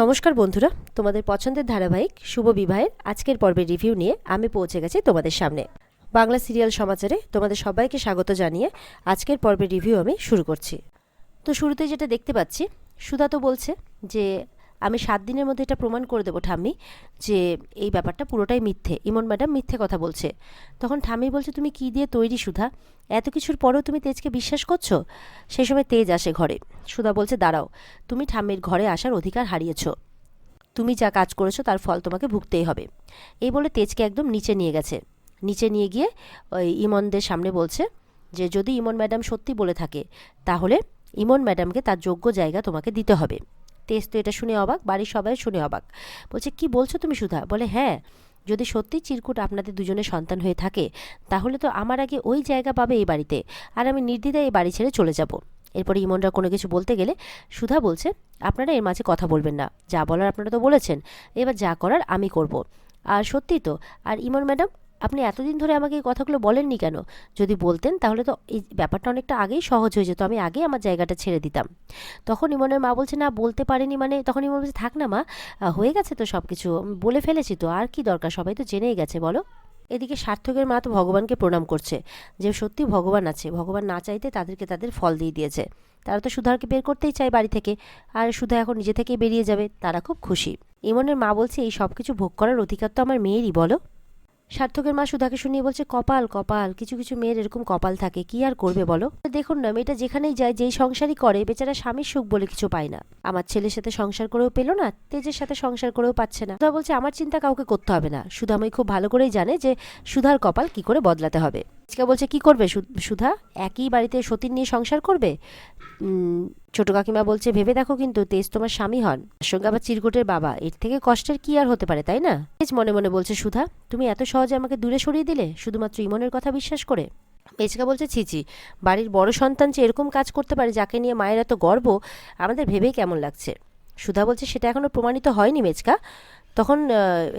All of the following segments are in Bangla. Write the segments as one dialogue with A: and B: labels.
A: নমস্কার বন্ধুরা, তোমাদের পছন্দের ধারাবাহিক শুভ বিবাহের আজকের পর্বের রিভিউ নিয়ে আমি পৌঁছে গেছি তোমাদের সামনে। বাংলা সিরিয়াল সমাচারে তোমাদের সবাইকে স্বাগত জানিয়ে আজকের পর্বের রিভিউ আমি শুরু করছি। তো শুরুতে যেটা দেখতে পাচ্ছি, সুধা তো বলছে যে আমি 7 দিনের মধ্যে এটা প্রমাণ করে দেবো ঠাম্মি যে এই ব্যাপারটা পুরোটাই মিথ্যে, ইমন ম্যাডাম মিথ্যে কথা বলছে। তখন ঠাম্মি বলছে, তুমি কি দিয়ে তৈরি সুধা? এত কিছুর পরেও তুমি তেজকে বিশ্বাস করছো? সেই সময় তেজ আসে ঘরে। সুধা বলছে, দাঁড়াও, তুমি ঠাম্মির ঘরে আসার অধিকার হারিয়েছো। তুমি যা কাজ করেছো তার ফল তোমাকে ভুগতেই হবে। এই বলে তেজকে একদম নিচে নিয়ে গেছে। নিচে নিয়ে গিয়ে ওই ইমনদের সামনে বলছে যে যদি ইমন ম্যাডাম সত্যি বলে থাকে তাহলে ইমন ম্যাডামকে তার যোগ্য জায়গা তোমাকে দিতে হবে। তেজ তো এটা শুনে অবাক, বাড়ির সবাই শুনে অবাক। বলছে, কি বলছো তুমি সুধা? বলে, হ্যাঁ, যদি সত্যি চিরকুট আপনাদের দুজনের সন্তান হয়ে থাকে তাহলে তো আমার আগে ওই জায়গা পাবে এই বাড়িতে, আর আমি নির্দ্বিধায় এই বাড়ি ছেড়ে চলে যাব। এরপরে ইমনরা কোনো কিছু বলতে গেলে সুধা বলছে, আপনারা এর মাঝে কথা বলবেন না, যা বলার আপনারা তো বলেছেন, এবার যা করার আমি করব। আর সত্যি তো, আর ইমন ম্যাডাম আপনি এতদিন ধরে আমাকে এই কথাগুলো বলেননি কেন? যদি বলতেন তাহলে তো এই ব্যাপারটা অনেকটা আগেই সহজ হয়ে যেত, আমি আগেই আমার জায়গাটা ছেড়ে দিতাম। তখন ইমনের মা বলছে, না বলতে পারেনি মানে? তখন ইমন বলছে, থাক না মা, হয়ে গেছে তো সব কিছু, বলে ফেলেছি তো, আর কি দরকার, সবাই তো জেনেই গেছে, বলো। এদিকে সার্থকের মা তো ভগবানকে প্রণাম করছে যে সত্যি ভগবান আছে, ভগবান না চাইতে তাদেরকে তাদের ফল দিয়ে দিয়েছে। তারা তো সুধাকে বের করতেই চায় বাড়ি থেকে, আর সুধা এখন নিজে থেকেই বেরিয়ে যাবে, তারা খুব খুশি। ইমনের মা বলছে, এই সব কিছু ভোগ করার অধিকার তো আমার মেয়েরই, বলো। সার্থকের মা সুধাকে শুনিয়ে বলছে, কপাল কপাল, কিছু কিছু মেয়ের এরকম কপাল থাকে, কি আর করবে বলো। দেখুন না, মেয়েটা যেখানেই যায়, যেই সংসারই করে, বেচারা স্বামীর সুখ বলে কিছু পায় না। আমার ছেলের সাথে সংসার করেও পেল না, তেজের সাথে সংসার করেও পাচ্ছে না। সুধা বলছে, আমার চিন্তা কাউকে করতে হবে না, সুধাময়ী খুব ভালো করেই জানে যে সুধার কপাল কি করে বদলাতে হবে। তেজকা বলছে, কি করবে সুধা? একই বাড়িতে সতীন নিয়ে সংসার করবে? ছোট কাকিমা বলছে, ভেবে দেখো কিন্তু, তেজ তোমার স্বামী হন, সঙ্গে আবার চিরকুটের বাবা, এর থেকে কষ্টের কি আর হতে পারে, তাই না? তেজ মনে মনে বলছে, সুধা তুমি এত সহজে আমাকে দূরে সরিয়ে দিলে শুধুমাত্র ইমনের কথা বিশ্বাস করে? মেচকা বলছে, ছিচি, বাড়ির বড় সন্তান যে এরকম কাজ করতে পারে, যাকে নিয়ে মায়ের এত গর্ব, আমাদের ভেবেই কেমন লাগছে। সুধা বলছে, সেটা এখনো প্রমাণিত হয়নি মেচকা। তখন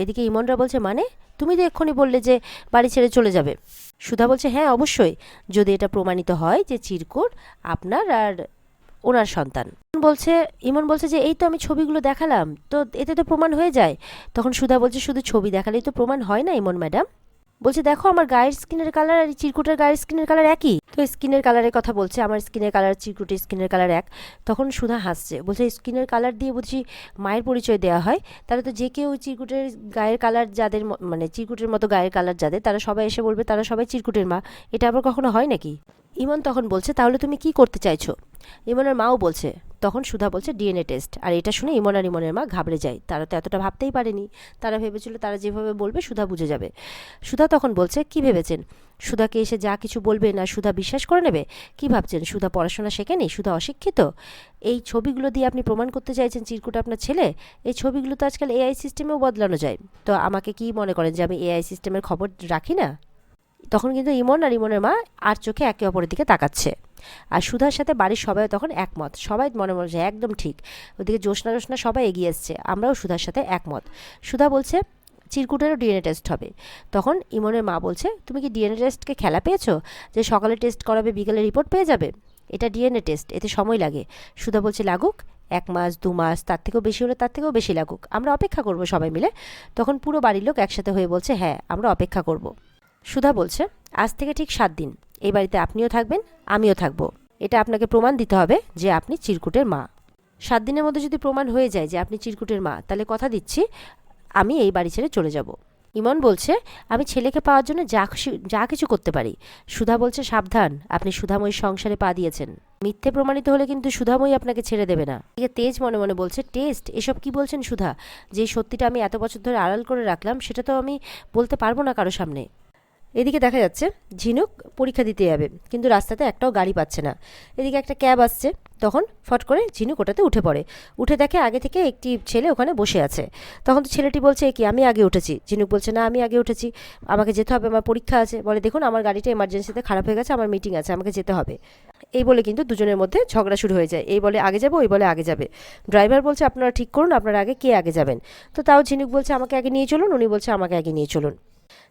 A: এদিকে ইমনরা বলছে, মানে? তুমি তো এক্ষুনি বললে যে বাড়ি ছেড়ে চলে যাবে। সুধা বলছে, হ্যাঁ অবশ্যই, যদি এটা প্রমাণিত হয় যে চিরকুট আপনার আর ওনার সন্তান। ইমন বলছে যে এই তো আমি ছবিগুলো দেখালাম, তো এতে তো প্রমাণ হয়ে যায়। তখন সুধা বলছে, শুধু ছবি দেখালেই তো প্রমাণ হয় না ইমন ম্যাডাম। বলছে, দেখো আমার গায়ের স্কিনের কালার আর চিরকুটের গায়ের স্কিনের কালার একই তো। স্কিনের কালারের কথা বলছে, আমার স্কিনের কালার চিরকুটের স্কিনের কালার এক। তখন সুধা হাসছে, বলছে, স্কিনের কালার দিয়ে বুঝি মায়ের পরিচয় দেওয়া হয়? তাহলে তো যে কেউ চিরকুটের গায়ের কালার যাদের, মানে চিরকুটের মতো গায়ের কালার যাদের, তারা সবাই এসে বলবে তারা সবাই চিরকুটের মা। এটা আবার কখনো হয় নাকি? ইমন তখন বলছে, তাহলে তুমি কি করতে চাইছো? ইমনের মাও বলছে। তখন সুধা বলছে, ডিএনএ টেস্ট। আর এটা শুনে ইমন আর ইমনের মা ঘাবড়ে যায়, তারা তো এতটা ভাবতেই পারেনি। তারা ভেবেছিল তারা যেভাবে বলবে সুধা বুঝে যাবে। সুধা তখন বলছে, কি ভেবেছেন সুধাকে এসে যা কিছু বলবে না সুধা বিশ্বাস করে নেবে? কি ভাবছেন সুধা পড়াশোনা শেখেনি, সুধা অশিক্ষিত? এই ছবিগুলো দিয়ে আপনি প্রমাণ করতে চাইছেন চিরকুট আপনার ছেলে? এই ছবিগুলো তো আজকাল এআই সিস্টেমেও বদলানো যায়। তো আমাকে কি মনে করেন যে আমি এআই সিস্টেমের খবর রাখি না? তখন কিন্তু ইমন আর ইমনের মা আর চোখে একে অপরের দিকে তাকাচ্ছে। আর সুধার সাথে বাড়ির সবাই তখন একমত, সবাই মনে মনে যে একদম ঠিক। ওদিকে জোসনা জোসনা সবাই এগিয়ে এসছে, আমরাও সুধার সাথে একমত। সুধা বলছে, চিরকুটেরও ডিএনএ টেস্ট হবে। তখন ইমনের মা বলছে, তুমি কি ডিএনএ টেস্টকে খেলা পেয়েছো যে সকালে টেস্ট করাবে বিকেলে রিপোর্ট পেয়ে যাবে? এটা ডিএনএ টেস্ট, এতে সময় লাগে। সুধা বলছে, লাগুক 1 মাস 2 মাস, তার থেকেও বেশি হলে তার থেকেও বেশি লাগুক, আমরা অপেক্ষা করব সবাই মিলে। তখন পুরো বাড়ির লোক একসাথে হয়ে বলছে, হ্যাঁ আমরা অপেক্ষা করব। সুধা বলছে, আজ থেকে ঠিক 7 দিন এই বাড়িতে আপনিও থাকবেন, আমিও থাকবো। এটা আপনাকে প্রমাণ দিতে হবে যে আপনি চিরকুটের মা। 7 দিনের মধ্যে যদি প্রমাণ হয়ে যায় যে আপনি চিরকুটের মা, তাহলে কথা দিচ্ছি আমি এই বাড়ি ছেড়ে চলে যাব। ইমন বলছে, আমি ছেলেকে পাওয়ার জন্য যা কিছু করতে পারি। সুধা বলছে, সাবধান, আপনি সুধাময়ীর সংসারে পা দিয়েছেন, মিথ্যে প্রমাণিত হলে কিন্তু সুধাময়ী আপনাকে ছেড়ে দেবে না। এদিকে তেজ মনে মনে বলছে, টেস্ট? এসব কি বলছেন সুধা? যে সত্যিটা আমি এত বছর ধরে আড়াল করে রাখলাম সেটা তো আমি বলতে পারবো না কারো সামনে। এদিকে দেখা যাচ্ছে ঝিনুক পরীক্ষা দিতে যাবে, কিন্তু রাস্তাতে একটাও গাড়ি পাচ্ছে না। এদিকে একটা ক্যাব আসছে, তখন ফট করে ঝিনুক ওটাতে উঠে পড়ে। উঠে দেখে আগে থেকে একটি ছেলে ওখানে বসে আছে। তখন তো ছেলেটি বলছে, কি আমি আগে উঠেছি? ঝিনুক বলছে, না আমি আগে উঠেছি, আমাকে যেতে হবে, আমার পরীক্ষা আছে। বলে, দেখুন আমার গাড়িটা এমার্জেন্সিতে খারাপ হয়ে গেছে, আমার মিটিং আছে, আমাকে যেতে হবে। এই বলে কিন্তু দুজনের মধ্যে ঝগড়া শুরু হয়ে যায়। এই বলে আগে যাবো, ওই বলে আগে যাবে। ড্রাইভার বলছে, আপনারা ঠিক করুন আপনারা আগে কে আগে যাবেন। তো তাও ঝিনুক বলছে, আমাকে আগে নিয়ে চলুন, উনি বলছে আমাকে আগে নিয়ে চলুন।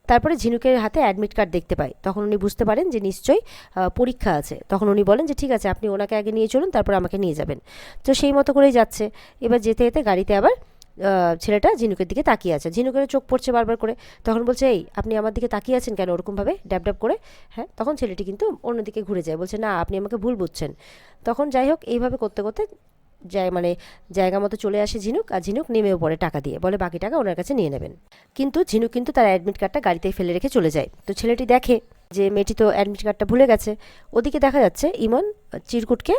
A: তারপরে ঝিনুকের হাতে অ্যাডমিট কার্ড দেখতে পায়, তখন উনি বুঝতে পারেন যে নিশ্চয়ই পরীক্ষা আছে। তখন উনি বলেন যে ঠিক আছে, আপনি ওনাকে আগে নিয়ে চলুন, তারপর আমাকে নিয়ে যাবেন। তো সেই মতো করেই যাচ্ছে। এবার যেতে যেতে গাড়িতে আবার ছেলেটা ঝিনুকের দিকে তাকিয়ে আছে, ঝিনুকের চোখ পড়ছে বারবার করে। তখন বলছে, এই আপনি আমার দিকে তাকিয়ে আছেন কেন ওরকমভাবে ড্যাব ড্যাব করে? হ্যাঁ, তখন ছেলেটি কিন্তু অন্যদিকে ঘুরে যায়, বলছে না আপনি আমাকে ভুল বুঝছেন। তখন যাই হোক, এইভাবে করতে করতে জায়গা মতো চলে আসে ঝিনুক, আর ঝিনুক নেমেও পড়ে টাকা দিয়ে, বলে বাকি টাকা ওনার কাছে নিয়ে নেবেন। কিন্তু ঝিনুক কিন্তু তার অ্যাডমিট কার্ডটা গাড়িতেই ফেলে রেখে চলে যায়। তো ছেলেটি দেখে যে মেয়েটি তো অ্যাডমিট কার্ডটা ভুলে গেছে। ওদিকে দেখা যাচ্ছে ইমন চিরকুটকে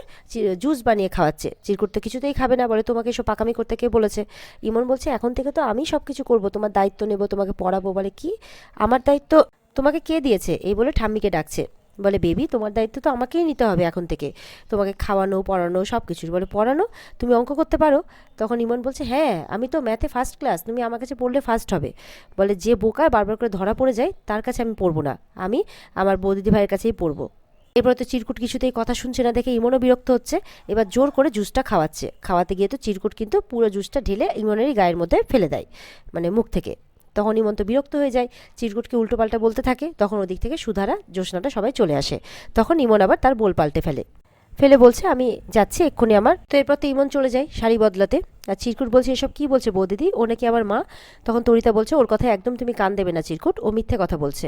A: জুস বানিয়ে খাওয়াচ্ছে। চিরকুট তো কিছুতেই খাবে না, বলে তোমাকে এসব পাকামি করতে কে বলেছে? ইমন বলছে এখন থেকে তো আমি সব কিছু করবো, তোমার দায়িত্ব নেব, তোমাকে পড়াবো। বলে কি আমার দায়িত্ব তোমাকে কে দিয়েছে? এই বলে ঠাম্মিকে ডাকছে। বলে বেবি, তোমার দায়িত্ব তো আমাকেই নিতে হবে এখন থেকে, তোমাকে খাওয়ানো পড়ানো সব কিছুর। বলে পড়ানো? তুমি অঙ্ক করতে পারো? তখন ইমন বলছে হ্যাঁ, আমি তো ম্যাথে ফার্স্ট ক্লাস, তুমি আমার কাছে পড়লে ফার্স্ট হবে। বলে যে বোকা বারবার করে ধরা পড়ে যায় তার কাছে আমি পড়বো না, আমি আমার বৌদিদি ভাইয়ের কাছেই পড়বো। এরপরে তো চিরকুট কিছুতেই কথা শুনছে না দেখে ইমনও বিরক্ত হচ্ছে। এবার জোর করে জুসটা খাওয়াচ্ছে। খাওয়াতে গিয়ে তো চিরকুট কিন্তু পুরো জুসটা ঢেলে ইমনেরই গায়ের মধ্যে ফেলে দেয়, মানে মুখ থেকে। তখন ইমন তো বিরক্ত হয়ে যায়, চিরকুটকে উল্টোপাল্টা বলতে থাকে। তখন ওদিক থেকে সুধারা জ্যোৎস্নাটা সবাই চলে আসে। তখন ইমন আবার তার বোল পাল্টে ফেলে বলছে আমি যাচ্ছি এক্ষুনি আমার। তো এরপর তো ইমন চলে যায় শাড়ি বদলাতে। আর চিরকুট বলছে এসব কি বলছে বৌদিদি, ও নাকি আমার মা। তখন তরিতা বলছে ওর কথায় একদম তুমি কান দেবে না চিরকুট, ও মিথ্যে কথা বলছে।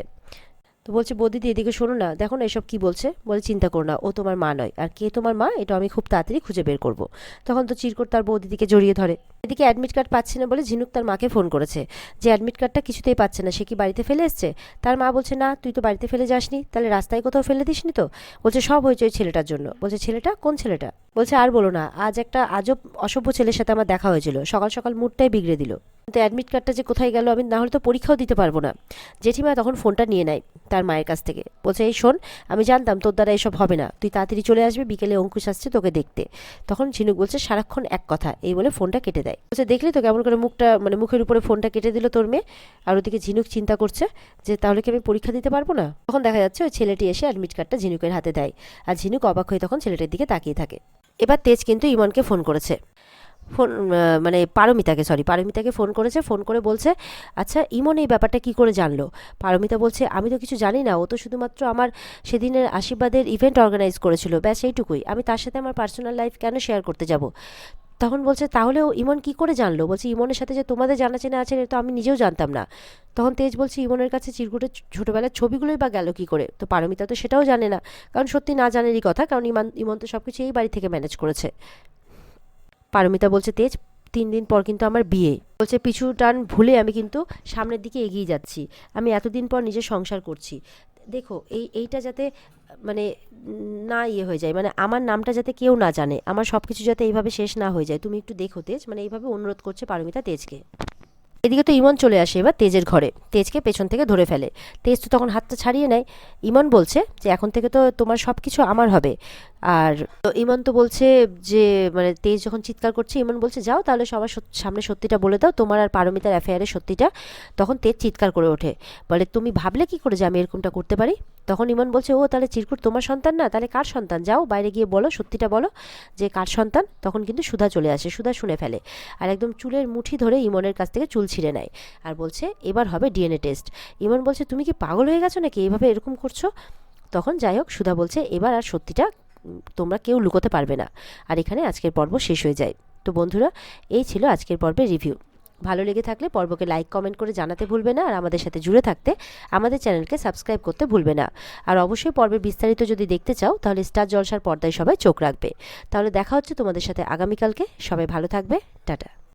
A: তো বলছে বৌদিদি এদিকে শোনো না, দেখো না এসব কি বলছে। বলে চিন্তা করো না, ও তোমার মা নয়, আর কে তোমার মা এটা আমি খুব তাড়াতাড়ি খুঁজে বের করব। তখন তো চিরকুট তার বৌদিদিকে জড়িয়ে ধরে। এদিকে অ্যাডমিট কার্ড পাচ্ছে না বলে ঝিনুক তার মাকে ফোন করেছে যে অ্যাডমিট কার্ডটা কিছুতেই পাচ্ছে না, সে কি বাড়িতে ফেলে এসছে? তার মা বলছে না, তুই তো বাড়িতে ফেলে যাসনি, তাহলে রাস্তায় কোথাও ফেলে দিসনি তো? বলছে সব হয়েছে ওই ছেলেটার জন্য। বলছে ছেলেটা? কোন ছেলেটা? বলছে আর বলো না, আজ একটা আজব অসভ্য ছেলের সাথে আমার দেখা হয়েছিল, সকাল সকাল মুডটাই বিগড়ে দিল। কিন্তু অ্যাডমিট কার্ডটা যে কোথায় গেল, আমি না হলে তো পরীক্ষাও দিতে পারবো না। জেঠিমা তখন ফোনটা নিয়ে নেয় তার মায়ের কাছ থেকে। বলছে এই শোন, আমি জানতাম তোর দ্বারা এসব হবে না, তুই তাড়াতাড়ি চলে আসবি, বিকেলে অঙ্কুশ আসছে তোকে দেখতে। তখন ঝিনুক বলছে সারাক্ষণ এক কথা, এই বলে ফোনটা কেটে দেয়। বলছে দেখলি তো কেমন করে মুখটা, মানে মুখের উপরে ফোনটা কেটে দিল তোর মেয়ে। আর ওদিকে ঝিনুক চিন্তা করছে যে তাহলে কি আমি পরীক্ষা দিতে পারবো না। তখন দেখা যাচ্ছে ওই ছেলেটি এসে অ্যাডমিট কার্ডটা ঝিনুকের হাতে দেয়, আর ঝিনুক অবাক হয়ে তখন ছেলেটির দিকে তাকিয়ে থাকে। এবার তেজ কিন্তু ইমনকে ফোন করেছে, মানে পারমিতাকে ফোন করেছে। ফোন করে বলছে আচ্ছা ইমন এই ব্যাপারটা কি করে জানলো? পারমিতা বলছে আমি তো কিছু জানি না, ও তো শুধুমাত্র আমার সেদিনের আশীর্বাদের ইভেন্ট অর্গানাইজ করেছিল, ব্যাস এইটুকুই, আমি তার সাথে আমার পার্সোনাল লাইফ কেন শেয়ার করতে যাব? তখন বলছে তাহলে ও ইমন কি করে জানলো? বলছে ইমনের সাথে যে তোমাদের জানা চেনা আছে এটা তো আমি নিজেও জানতাম না। তখন তেজ বলছে ইমনের কাছে চিরকুটের ছোটোবেলার ছবিগুলোই বা গেল কী করে? তো পারমিতা তো সেটাও জানে না, কারণ সত্যি না জানেরই কথা, কারণ ইমন তো সব কিছু এই বাড়ি থেকে ম্যানেজ করেছে। পারমিতা বলছে তেজ 3 দিন পর কিন্তু আমার বিয়ে। বলছে পিছু টান ভুলে আমি কিন্তু সামনের দিকে এগিয়ে যাচ্ছি, আমি এতদিন পর নিজের সংসার করছি। দেখো এইটা যাতে মানে না ইয়ে হয়ে যায়, মানে আমার নামটা যাতে কেউ না জানে, আমার সব কিছু যাতে এইভাবে শেষ না হয়ে যায়, তুমি একটু দেখো তেজ, মানে এইভাবে অনুরোধ করছে পারমিতা তেজকে। এদিকে তো ইমন চলে আসে এবার তেজের ঘরে, তেজকে পেছন থেকে ধরে ফেলে। তেজ তো তখন হাতটা ছাড়িয়ে নেয়। ইমন বলছে যে এখন থেকে তো তোমার সব কিছু আমার হবে। আর তো ইমন তো বলছে যে, মানে তেজ যখন চিৎকার করছে ইমন বলছে যাও তাহলে সবার সামনে সত্যিটা বলে দাও, তোমার আর পারমিতার অ্যাফেয়ারের সত্যিটা। তখন তেজ চিৎকার করে ওঠে, বলে তুমি ভাবলে কি করে যে আমি এরকমটা করতে পারি? তখন ইমন বলছে ও তাহলে চিরকুট তোমার সন্তান না, তাহলে কার সন্তান? যাও বাইরে গিয়ে বলো, সত্যিটা বলো যে কার সন্তান। তখন কিন্তু সুধা চলে আসে, সুধা শুনে ফেলে, আর একদম চুলের মুঠি ধরে ইমনের কাছ থেকে চুল ছিঁড়ে নেয়, আর বলছে এবার হবে ডিএনএ টেস্ট। ইমন বলছে তুমি কি পাগল হয়ে গেছো নাকি, এইভাবে এরকম করছো? তখন যাই হোক সুধা বলছে এবার আর সত্যিটা তোমরা কেউ লুকোতে পারবে না। আর এখানে আজকের পর্ব শেষ হয়ে যায়। তো বন্ধুরা, এই ছিল আজকের পর্বের রিভিউ। ভালো লেগে থাকলে পর্বকে লাইক কমেন্ট করে জানাতে ভুলবে না, আর আমাদের সাথে জুড়ে থাকতে আমাদের চ্যানেলকে সাবস্ক্রাইব করতে ভুলবে না। আর অবশ্যই পর্বের বিস্তারিত যদি দেখতে চাও তাহলে স্টার জলসার পর্দায় সবাই চোখ রাখবে। তাহলে দেখা হচ্ছে তোমাদের সাথে আগামীকালকে। সবাই ভালো থাকবে, টাটা।